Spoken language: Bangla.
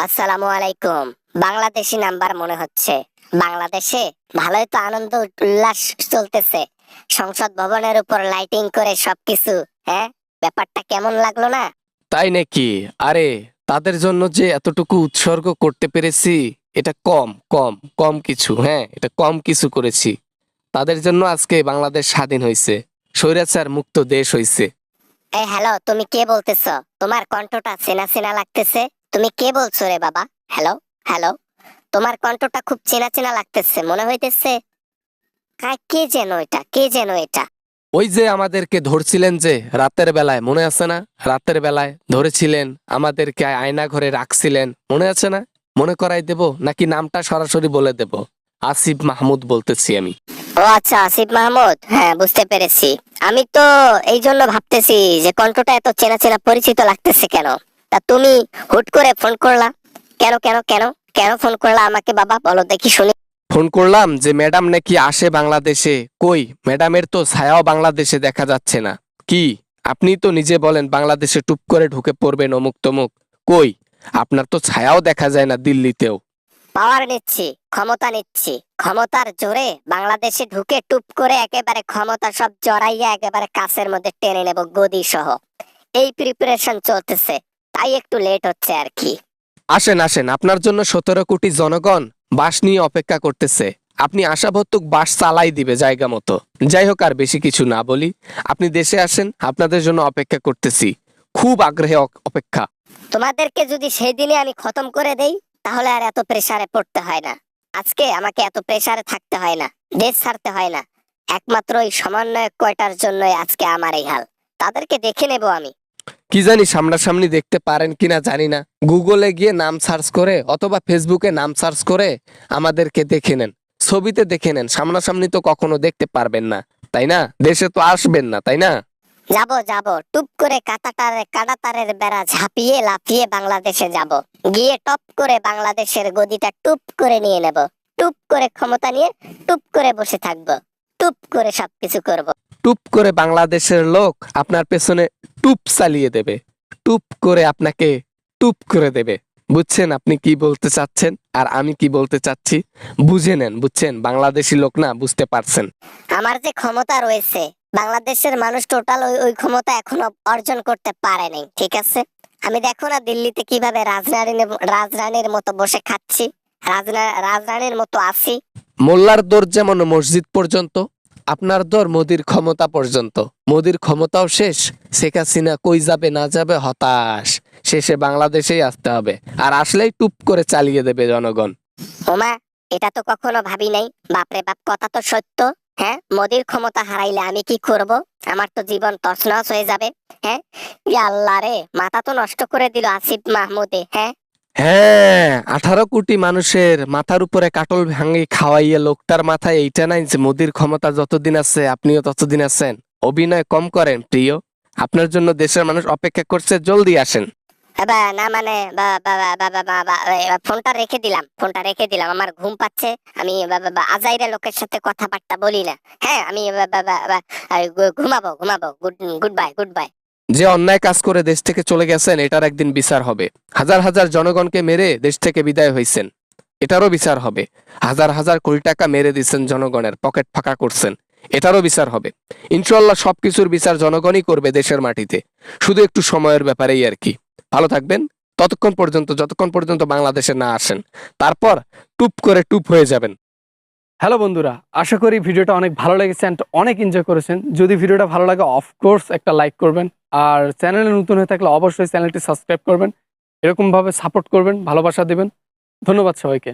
আসসালামু আলাইকুম। বাংলাদেশি নাম্বার মনে হচ্ছে। বাংলাদেশে ভালোই তো আনন্দ উল্লাস চলতেছে। সংসদ ভবনের উপর লাইটিং করে সবকিছু। হ্যাঁ, ব্যাপারটা কেমন লাগলো না? তাই নাকি? আরে, তাদের জন্য যে এতটুকু উৎসর্গ করতে পেরেছি, এটা কম কম কম কিছু। হ্যাঁ, এটা কম কিছু করেছি। তাদের জন্য আজকে বাংলাদেশ স্বাধীন হয়েছে, স্বৈরাচার মুক্ত দেশ হয়েছে। এই হ্যালো, তুমি কে বলতেছো? তোমার কণ্ঠটা চেনা চেনা লাগতেছে। তুমি কে বলছো রে বাবা? Hello, hello. তোমার কণ্ঠটা খুব চেনা চেনা লাগতেছে, মনে হইতেছে কে যেন এটা, কে যেন এটা। ওই যে আমাদেরকে ধরছিলেন যে রাতের বেলায়, মনে আছে না? রাতের বেলায় ধরেছিলেন, আমাদেরকে আয়না ঘরে রাখছিলেন, মনে আছে না? মনে করাই দেব নাকি নামটা সরাসরি বলে দেব? আসিফ মাহমুদ বলতেছি আমি। ও আচ্ছা, আসিফ মাহমুদ, হ্যাঁ বুঝতে পেরেছি। আমি তো এই জন্য ভাবতেছি যে কণ্ঠটা এত চেনা চেনা পরিচিত লাগতেছে কেন। তা তুমি হুট করে ফোন করলা কেন? কেন কেন কেন ফোন করলা আমাকে বাবা, বলো দেখি শুনি। ফোন করলাম যে ম্যাডাম নাকি আসে বাংলাদেশে। কই, ম্যাডামের তো ছায়াও বাংলাদেশে দেখা যাচ্ছে না। কি, আপনি তো নিজে বলেন বাংলাদেশে টুপ করে ঢুকে পড়বেন অমুক তমুক। কই, আপনার তো ছায়াও দেখা যায় না দিল্লিতেও। পাওয়ার নিচ্ছি, ক্ষমতা নিচ্ছি। ক্ষমতার জোরে বাংলাদেশে ঢুকে টুপ করে একেবারে ক্ষমতা সব জড়াইয়া একেবারে কাছের মধ্যে টেনে নেব গদি সহ। এই প্রিপারেশন চলতেছে, তাই একটু লেট হচ্ছে আর কি। আসেন আসেন, আপনার জন্য 17 কোটি জনগণ বাস নিয়ে অপেক্ষা করতেছে। আপনি আশাভর্তুক বাস চালাই দিবে জায়গা মতো। যাই হোক, আর বেশি কিছু না বলি, আপনি দেশে আসেন, আপনাদের জন্য অপেক্ষা করতেছি। খুব আগ্রহে অপেক্ষা। তোমাদেরকে যদি সেই দিনে আমি খতম করে দেই, তাহলে আর এত প্রেসারে পড়তে হয় না। আজকে আমাকে এত প্রেসারে থাকতে হয় না, দেশ ছাড়তে হয় না। একমাত্র ওই সমন্বয়ক কয়টার জন্যই আজকে আমার এই হাল। তাদেরকে দেখে নেব আমি। কি জানি সামনাসামনি দেখতে পারেন কিনা জানি না। গুগলে গিয়ে নাম সার্চ করে অথবা ফেসবুকে নাম সার্চ করে আমাদেরকে দেখে নেন, ছবিতে দেখে নেন। সামনাসামনি তো কখনো দেখতে পারবেন না, তাই না? দেশে তো আসবেন না, তাই না? যাব যাব, টুপ করে কাঁটাতারের বেড়া ঝাঁপিয়ে লাফিয়ে বাংলাদেশে যাব। গিয়ে টপ করে বাংলাদেশের গদিটা টুপ করে নিয়ে নেব। টুপ করে ক্ষমতা নিয়ে টুপ করে বসে থাকবো। টুপ করে সবকিছু করব। টুপ করে বাংলাদেশের লোক আপনার পেছনে টুপ চালিয়ে দেবে, টুপ করে আপনাকে টুপ করে দেবে। বুঝছেন আপনি কি বলতে চাচ্ছেন আর আমি কি বলতে চাচ্ছি? বুঝে নেন, বুঝছেন? বাংলাদেশি লোক না, বুঝতে পারছেন? আমার যে ক্ষমতা রয়েছে, বাংলাদেশের মানুষ টোটাল ওই ওই ক্ষমতা এখনো অর্জন করতে পারে নাই, ঠিক আছে? আমি দেখো না দিল্লিতে কিভাবে রাজরানীর মতো বসে খাচ্ছি, রাজরানীর মতো আছি। মোল্লার দৌড় যেমন মসজিদ পর্যন্ত, আপনার দর মোদির ক্ষমতা পর্যন্ত। মোদির ক্ষমতাও শেষ, শেখ হাসিনা কই যাবে না যাবে হতাশ। শেষে বাংলাদেশেই আসতে হবে, আর আসলেই টুপ করে চালিয়ে দেবে জনগণ। ওমা, এটা তো কখনো ভাবি নাই। বাপরে বাপ, কথা তো সত্য। হ্যাঁ, মোদির ক্ষমতা হারাইলে আমি কি করব? আমার তো জীবন তছনছ হয়ে যাবে। হ্যাঁ, ইয়া আল্লাহ রে, মাথা তো নষ্ট করে দিল আসিফ মাহমুদে। হ্যাঁ, হ্যাঁ, 18 কোটি মানুষের মাথার উপরে কাটল ভাঙি খাওয়াইয়া লোকটার মাথায় এইটা নাই যে মোদির ক্ষমতা যতদিন আছে আপনিও ততদিন আছেন। অভিনয় কম করেন প্রিয়। আপনার জন্য দেশের মানুষ অপেক্ষা করছে, জলদি আসেন। বাবা না মানে ফোনটা রেখে দিলাম, ফোনটা রেখে দিলাম। আমার ঘুম পাচ্ছে। আমি আজাইরা লোকের সাথে কথাবার্তা বলি না। হ্যাঁ, আমি ঘুমাবো ঘুমাবো। Good good bye, good bye. যে অন্যায় কাজ করে দেশ থেকে চলে গেছেন, এটার একদিন বিচার হবে। হাজার হাজার জনগণকে মেরে দেশ থেকে বিদায় হয়েছেন, এটারও বিচার হবে। হাজার হাজার কোটি টাকা মেরে দিচ্ছেন, জনগণের পকেট ফাঁকা করছেন, এটারও বিচার হবে। ইনশাল্লাহ সবকিছুর বিচার জনগণই করবে দেশের মাটিতে। শুধু একটু সময়ের ব্যাপারেই আর কি। ভালো থাকবেন ততক্ষণ পর্যন্ত, যতক্ষণ পর্যন্ত বাংলাদেশে না আসেন। তারপর টুপ করে টুপ হয়ে যাবেন। হ্যালো বন্ধুরা, আশা করি ভিডিওটা অনেক ভালো লেগেছে অ্যান্ড অনেক এনজয় করেছেন। যদি ভিডিওটা ভালো লাগে অফকোর্স একটা লাইক করবেন, আর চ্যানেলে নতুন হয়ে থাকলে অবশ্যই চ্যানেলটি সাবস্ক্রাইব করবেন। এরকমভাবে সাপোর্ট করবেন, ভালোবাসা দেবেন। ধন্যবাদ সবাইকে।